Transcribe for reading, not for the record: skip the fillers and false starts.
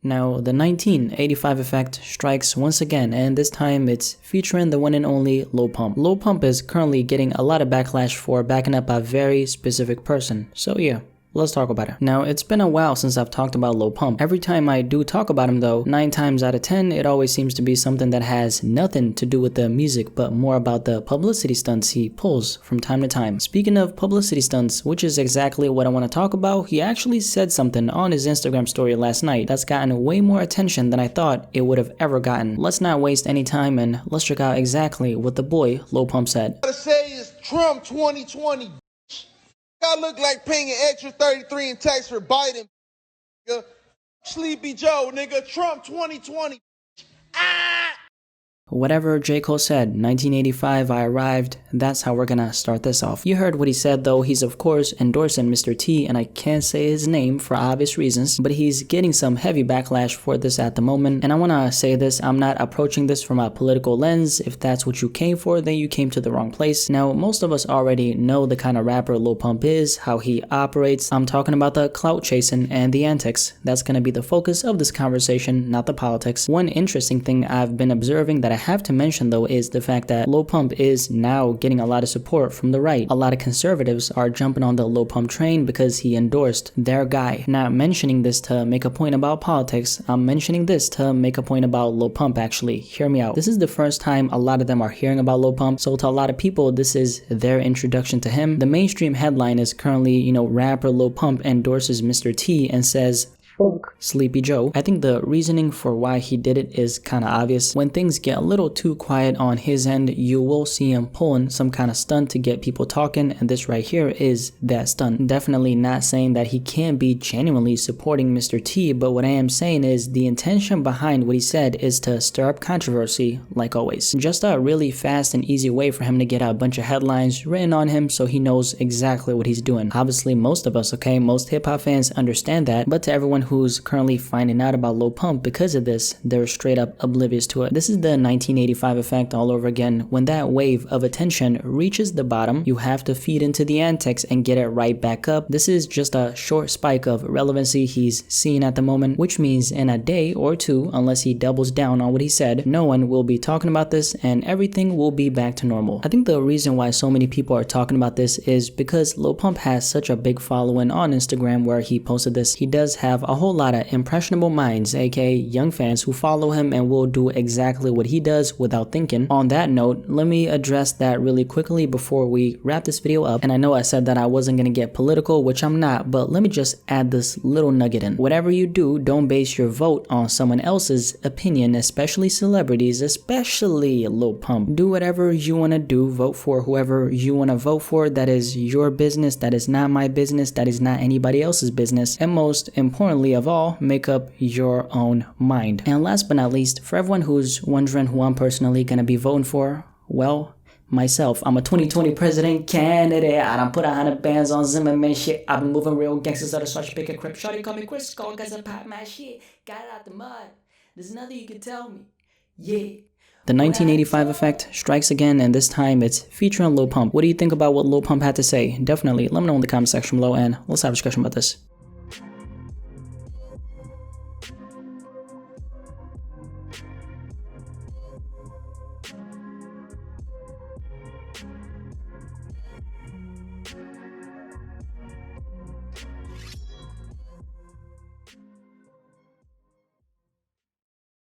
Now, the 1985 effect strikes once again, and this time it's featuring the one and only Lil Pump. Lil Pump is currently getting a lot of backlash for backing up a very specific person. So yeah, let's talk about it. Now, it's been a while since I've talked about Lil Pump. Every time I do talk about him though, 9 times out of 10, it always seems to be something that has nothing to do with the music, but more about the publicity stunts he pulls from time to time. Speaking of publicity stunts, which is exactly what I want to talk about, he actually said something on his Instagram story last night that's gotten way more attention than I thought it would have ever gotten. Let's not waste any time and let's check out exactly what the boy Lil Pump said. What I say is Trump 2020. I look like paying an extra 33 in tax for Biden. Nigga. Sleepy Joe, nigga. Trump 2020. Whatever J. Cole said, 1985 I arrived, that's how we're gonna start this off. You heard what he said though. He's of course endorsing Mr. T, and I can't say his name for obvious reasons, but he's getting some heavy backlash for this at the moment. And I wanna say this, I'm not approaching this from a political lens. If that's what you came for, then you came to the wrong place. Now, most of us already know the kind of rapper Lil Pump is, how he operates. I'm talking about the clout chasing and the antics. That's gonna be the focus of this conversation, not the politics. One interesting thing I've been observing that I have to mention though is the fact that Lil Pump is now getting a lot of support from the right. A lot of conservatives are jumping on the Lil Pump train because he endorsed their guy. Not mentioning this to make a point about politics, I'm mentioning this to make a point about Lil Pump actually. Hear me out. This is the first time a lot of them are hearing about Lil Pump, so to a lot of people this is their introduction to him. The mainstream headline is currently, rapper Lil Pump endorses Mr. T and says, "Fuck Sleepy Joe." I think the reasoning for why he did it is kind of obvious. When things get a little too quiet on his end, you will see him pulling some kind of stunt to get people talking, and this right here is that stunt. Definitely not saying that he can't be genuinely supporting Mr. T, but what I am saying is the intention behind what he said is to stir up controversy, like always. Just a really fast and easy way for him to get a bunch of headlines written on him so he knows exactly what he's doing. Obviously, most of us, most hip-hop fans understand that, but to everyone who's currently finding out about Lil Pump because of this, they're straight up oblivious to it. This is the 1985 effect all over again. When that wave of attention reaches the bottom, you have to feed into the antics and get it right back up. This is just a short spike of relevancy he's seeing at the moment, which means in a day or two, unless he doubles down on what he said, no one will be talking about this and everything will be back to normal. I think the reason why so many people are talking about this is because Lil Pump has such a big following on Instagram where he posted this. He does have a whole lot of impressionable minds, aka young fans who follow him and will do exactly what he does without thinking. On that note, let me address that really quickly before we wrap this video up. And I know I said that I wasn't gonna get political, which I'm not, but let me just add this little nugget in. Whatever you do, don't base your vote on someone else's opinion, especially celebrities, especially Lil Pump. Do whatever you wanna do, vote for whoever you wanna vote for. That is your business, that is not my business, that is not anybody else's business, and most importantly of all, make up your own mind. And last but not least, for everyone who's wondering who I'm personally gonna be voting for, well, myself. I'm a 2020 president candidate. I done put 100 bands on Zimmerman shit. I've been moving real gangsters out of such pick a crip. Shorty call me Chris Cole cause I pop my shit. Got it out the mud. There's nothing you can tell me. Yeah. The 1985 effect strikes again, and this time it's featuring Lil Pump. What do you think about what Lil Pump had to say? Definitely let me know in the comment section below and let's have a discussion about this.